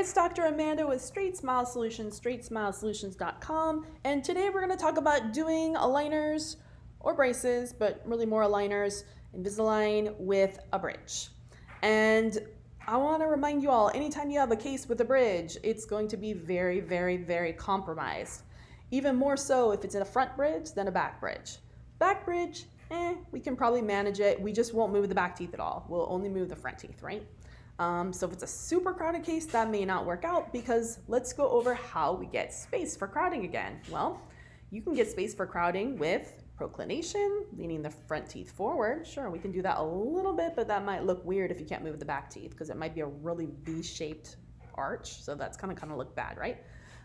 it's Dr. Amanda with StraightSmile Solutions, StraightSmileSolutions.com, and today we're going to talk about doing aligners or braces, but really more aligners, Invisalign with a bridge. And I want to remind you all, anytime you have a case with a bridge, it's going to be very, very, very compromised. Even more so if it's in a front bridge than a back bridge. Back bridge, we can probably manage it. We just won't move the back teeth at all. We'll only move the front teeth, right? So if it's a super crowded case, that may not work out, because let's go over how we get space for crowding again. Well, you can get space for crowding with proclination, leaning the front teeth forward. Sure, we can do that a little bit, but that might look weird if you can't move the back teeth, because it might be a really V-shaped arch. So that's kind of look bad, right?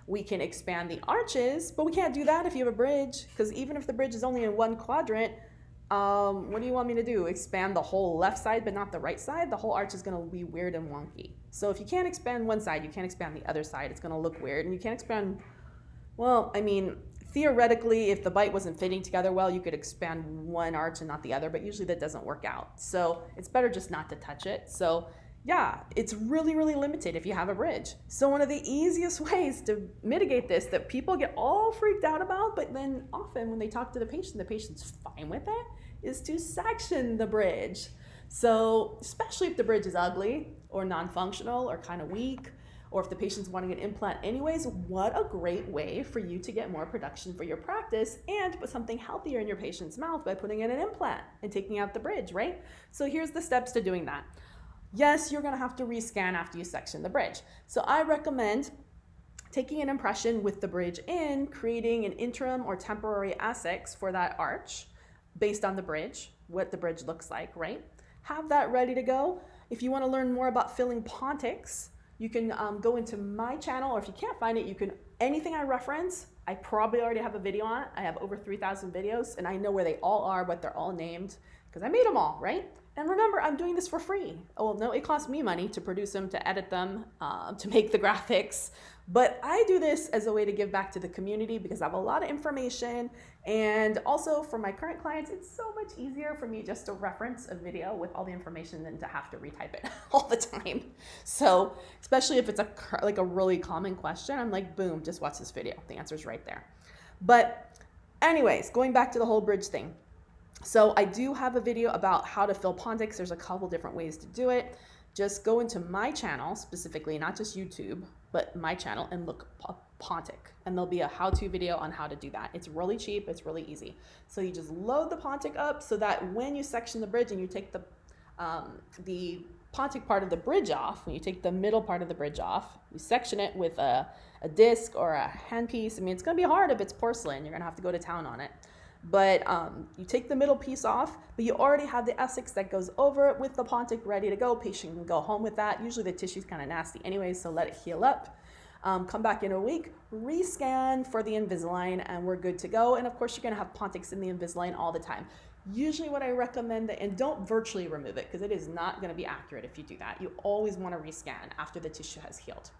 We can expand the arches, but we can't do that if you have a bridge, because even if the bridge is only in one quadrant, what do you want me to do? Expand the whole left side but not the right side? The whole arch is going to be weird and wonky. So if you can't expand one side, you can't expand the other side. It's going to look weird. And you can't expand, well, I mean, theoretically, if the bite wasn't fitting together well, you could expand one arch and not the other, but usually that doesn't work out. So it's better just not to touch it. So yeah, it's really, really limited if you have a bridge. So one of the easiest ways to mitigate this that people get all freaked out about, but then often when they talk to the patient's fine with it, is to section the bridge. So especially if the bridge is ugly or non-functional or kind of weak, or if the patient's wanting an implant anyways, what a great way for you to get more production for your practice and put something healthier in your patient's mouth by putting in an implant and taking out the bridge, right? So here's the steps to doing that. Yes, you're gonna have to rescan after you section the bridge. So I recommend taking an impression with the bridge in, creating an interim or temporary essex for that arch based on the bridge, what the bridge looks like, right? Have that ready to go. If you wanna learn more about filling pontics, you can go into my channel, or if you can't find it, you can, anything I reference, I probably already have a video on it. I have over 3,000 videos, and I know where they all are, what they're all named, because I made them all, right? And remember, I'm doing this for free. Oh, well, no, it costs me money to produce them, to edit them, to make the graphics. But I do this as a way to give back to the community because I have a lot of information. And also for my current clients, it's so much easier for me just to reference a video with all the information than to have to retype it all the time. So especially if it's like a really common question, I'm like, boom, just watch this video. The answer's right there. But anyways, going back to the whole bridge thing. So I do have a video about how to fill pontics. There's a couple different ways to do it. Just go into my channel specifically, not just YouTube, but my channel, and look pontic. And there'll be a how-to video on how to do that. It's really cheap, it's really easy. So you just load the pontic up so that when you section the bridge and you take the pontic part of the bridge off, when you take the middle part of the bridge off, you section it with a disc or a handpiece. I mean, it's gonna be hard if it's porcelain. You're gonna have to go to town on it. But you take the middle piece off, but you already have the essex that goes over it with the pontic ready to go. Patient can go home with that. Usually the tissue's kind of nasty anyway, so let it heal up. Come back in a week, rescan for the Invisalign, and we're good to go. And of course, you're gonna have pontics in the Invisalign all the time. Usually what I recommend, and don't virtually remove it, because it is not gonna be accurate if you do that. You always wanna rescan after the tissue has healed.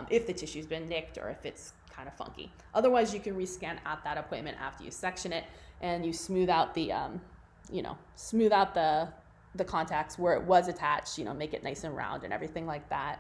If the tissue's been nicked or if it's kind of funky. Otherwise, you can rescan at that appointment after you section it and you smooth out the, the contacts where it was attached, make it nice and round and everything like that.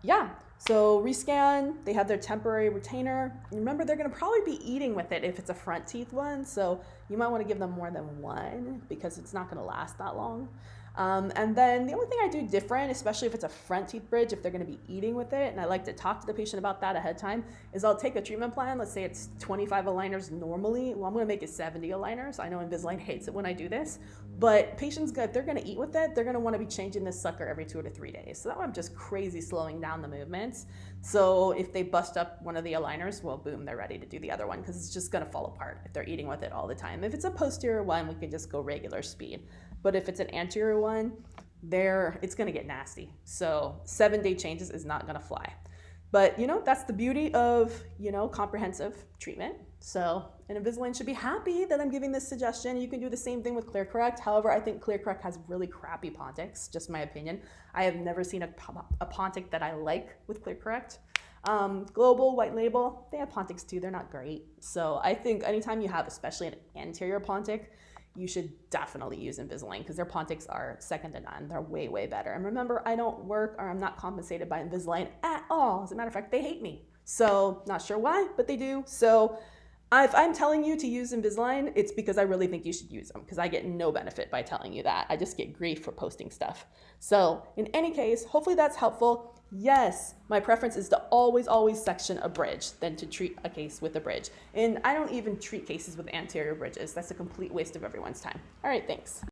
Yeah, so rescan, they have their temporary retainer. Remember, they're gonna probably be eating with it if it's a front teeth one, so you might wanna give them more than one because it's not gonna last that long. And then the only thing I do different, especially if it's a front teeth bridge, if they're going to be eating with it, and I like to talk to the patient about that ahead of time, is I'll take a treatment plan. Let's say it's 25 aligners normally. Well, I'm going to make it 70 aligners. I know Invisalign hates it when I do this, but patients, if they're going to eat with it, they're going to want to be changing this sucker every 2 to 3 days. So that way I'm just crazy slowing down the movements. So if they bust up one of the aligners, well, boom, they're ready to do the other one because it's just going to fall apart if they're eating with it all the time. If it's a posterior one, we can just go regular speed. But if it's an anterior one, it's gonna get nasty. So 7-day changes is not gonna fly. But that's the beauty of, comprehensive treatment. So an Invisalign should be happy that I'm giving this suggestion. You can do the same thing with ClearCorrect. However, I think ClearCorrect has really crappy pontics, just my opinion. I have never seen a pontic that I like with ClearCorrect. Global, white label, they have pontics too. They're not great. So I think anytime you have, especially an anterior pontic, you should definitely use Invisalign because their Pontics are second to none. They're way, way better. And remember, I don't work or I'm not compensated by Invisalign at all. As a matter of fact, they hate me. So not sure why, but they do. So if I'm telling you to use Invisalign, it's because I really think you should use them because I get no benefit by telling you that. I just get grief for posting stuff. So in any case, hopefully that's helpful. Yes, my preference is to always section a bridge than to treat a case with a bridge. And I don't even treat cases with anterior bridges. That's a complete waste of everyone's time. All right, thanks.